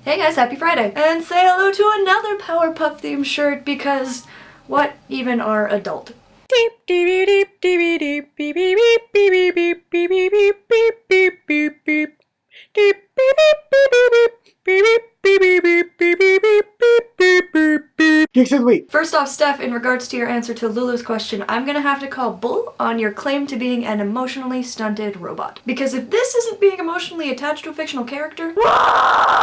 Hey guys, happy Friday! And say hello to another Powerpuff themed shirt because what even are adult? First off, Steph, in regards to your answer to Lulu's question, I'm gonna have to call bull on your claim to being an emotionally stunted robot. Because if this isn't being emotionally attached to a fictional character, why?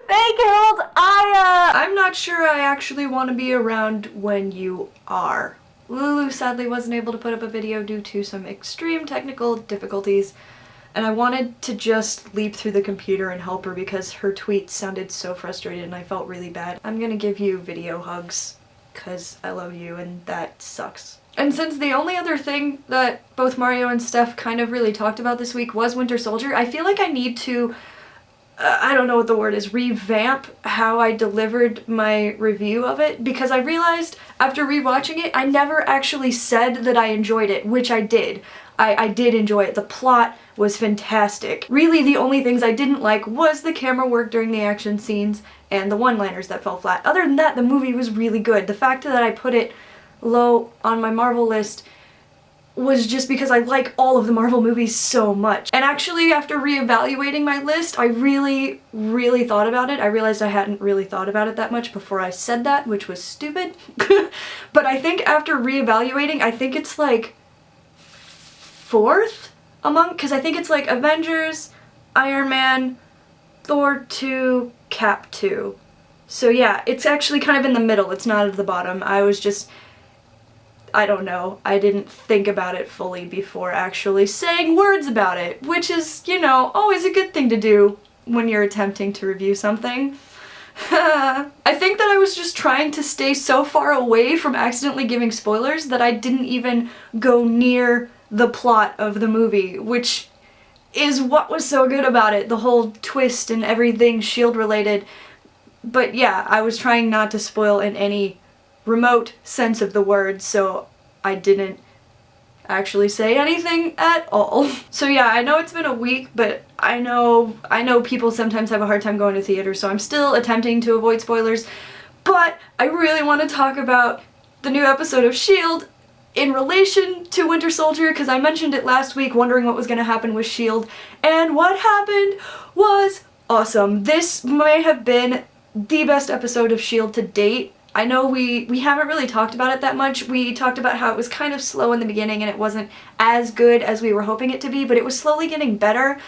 They killed Aya! I'm not sure I actually want to be around when you are. Lulu sadly wasn't able to put up a video due to some extreme technical difficulties, and I wanted to just leap through the computer and help her because her tweets sounded so frustrated and I felt really bad. I'm gonna give you video hugs because I love you and that sucks. And since the only other thing that both Mario and Steph kind of really talked about this week was Winter Soldier, I feel like I need to, I don't know what the word is, revamp how I delivered my review of it, because I realized after rewatching it, I never actually said that I enjoyed it, which I did. I did enjoy it. The plot was fantastic. Really, the only things I didn't like was the camera work during the action scenes and the one-liners that fell flat. Other than that, the movie was really good. The fact that I put it low on my Marvel list was just because I like all of the Marvel movies so much. And actually, after reevaluating my list, I really, really thought about it. I realized I hadn't really thought about it that much before I said that, which was stupid. But I think after reevaluating, I think it's like fourth among, because I think it's like Avengers, Iron Man, Thor 2, Cap 2. So yeah, it's actually kind of in the middle. It's not at the bottom. I was just, I don't know, I didn't think about it fully before actually saying words about it, which is, you know, always a good thing to do when you're attempting to review something. I think that I was just trying to stay so far away from accidentally giving spoilers that I didn't even go near the plot of the movie, which is what was so good about it, the whole twist and everything S.h.i.e.L.D. related. But yeah, I was trying not to spoil in any remote sense of the word, so I didn't actually say anything at all. So yeah, I know it's been a week, but I know people sometimes have a hard time going to theaters, so I'm still attempting to avoid spoilers. But I really want to talk about the new episode of S.h.i.e.L.D. in relation to Winter Soldier, because I mentioned it last week wondering what was going to happen with S.h.i.E.L.D. and what happened was awesome. This may have been the best episode of S.h.i.E.L.D. to date. I know we haven't really talked about it that much. We talked about how it was kind of slow in the beginning and it wasn't as good as we were hoping it to be, but it was slowly getting better.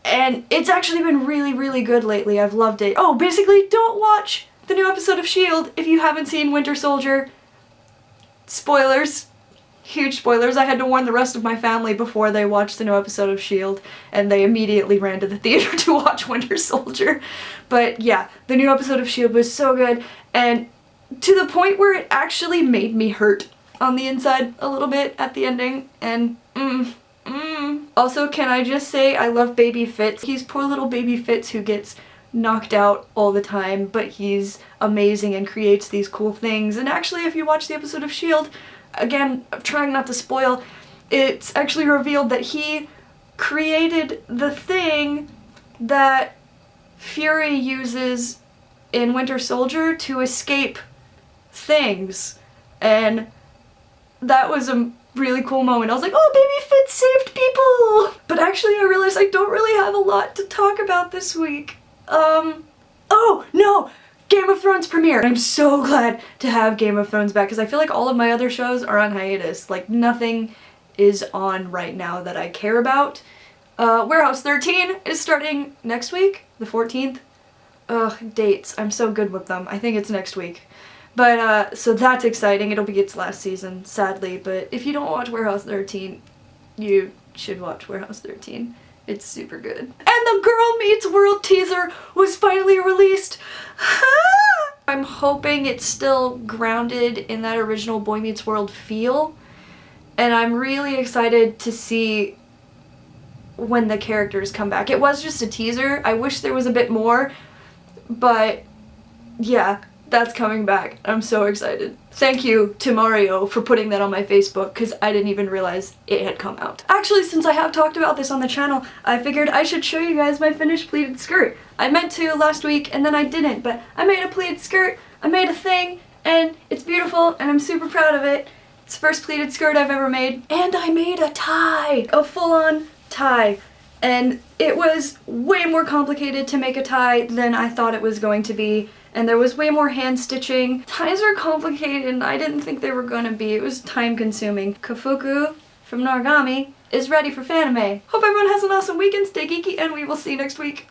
And it's actually been really, really good lately. I've loved it. Oh, basically, don't watch the new episode of S.h.i.E.L.D. if you haven't seen Winter Soldier. Spoilers. Huge spoilers. I had to warn the rest of my family before they watched the new episode of S.h.i.E.L.D. and they immediately ran to the theater to watch Winter Soldier. But yeah, the new episode of S.h.i.E.L.D. was so good, and to the point where it actually made me hurt on the inside a little bit at the ending, and Also, can I just say I love Baby Fitz. He's poor little Baby Fitz who gets knocked out all the time, but he's amazing and creates these cool things. And actually, if you watch the episode of S.h.i.E.L.D., again, I'm trying not to spoil, it's actually revealed that he created the thing that Fury uses in Winter Soldier to escape things, and that was a really cool moment. I was like, oh, Baby Fitz saved people! But actually I realized I don't really have a lot to talk about this week. Oh no! Game of Thrones premiere! I'm so glad to have Game of Thrones back because I feel like all of my other shows are on hiatus. Like, nothing is on right now that I care about. Warehouse 13 is starting next week, the 14th. Ugh, dates. I'm so good with them. I think it's next week. But, so that's exciting. It'll be its last season, sadly. But if you don't watch Warehouse 13, you should watch Warehouse 13. It's super good. And the Girl Meets World teaser was finally released! I'm hoping it's still grounded in that original Boy Meets World feel. And I'm really excited to see when the characters come back. It was just a teaser. I wish there was a bit more. But yeah, That's coming back. I'm so excited. Thank you to Mario for putting that on my Facebook, because I didn't even realize it had come out. Actually, since I have talked about this on the channel, I figured I should show you guys my finished pleated skirt. I meant to last week and then I didn't, but I made a pleated skirt, I made a thing, and it's beautiful and I'm super proud of it. It's the first pleated skirt I've ever made. And I made a tie! A full-on tie. And it was way more complicated to make a tie than I thought it was going to be. And there was way more hand stitching. Ties are complicated and I didn't think they were gonna be. It was time consuming. Kafuku from Noragami is ready for Fanime. Hope everyone has an awesome weekend, stay geeky, and we will see you next week.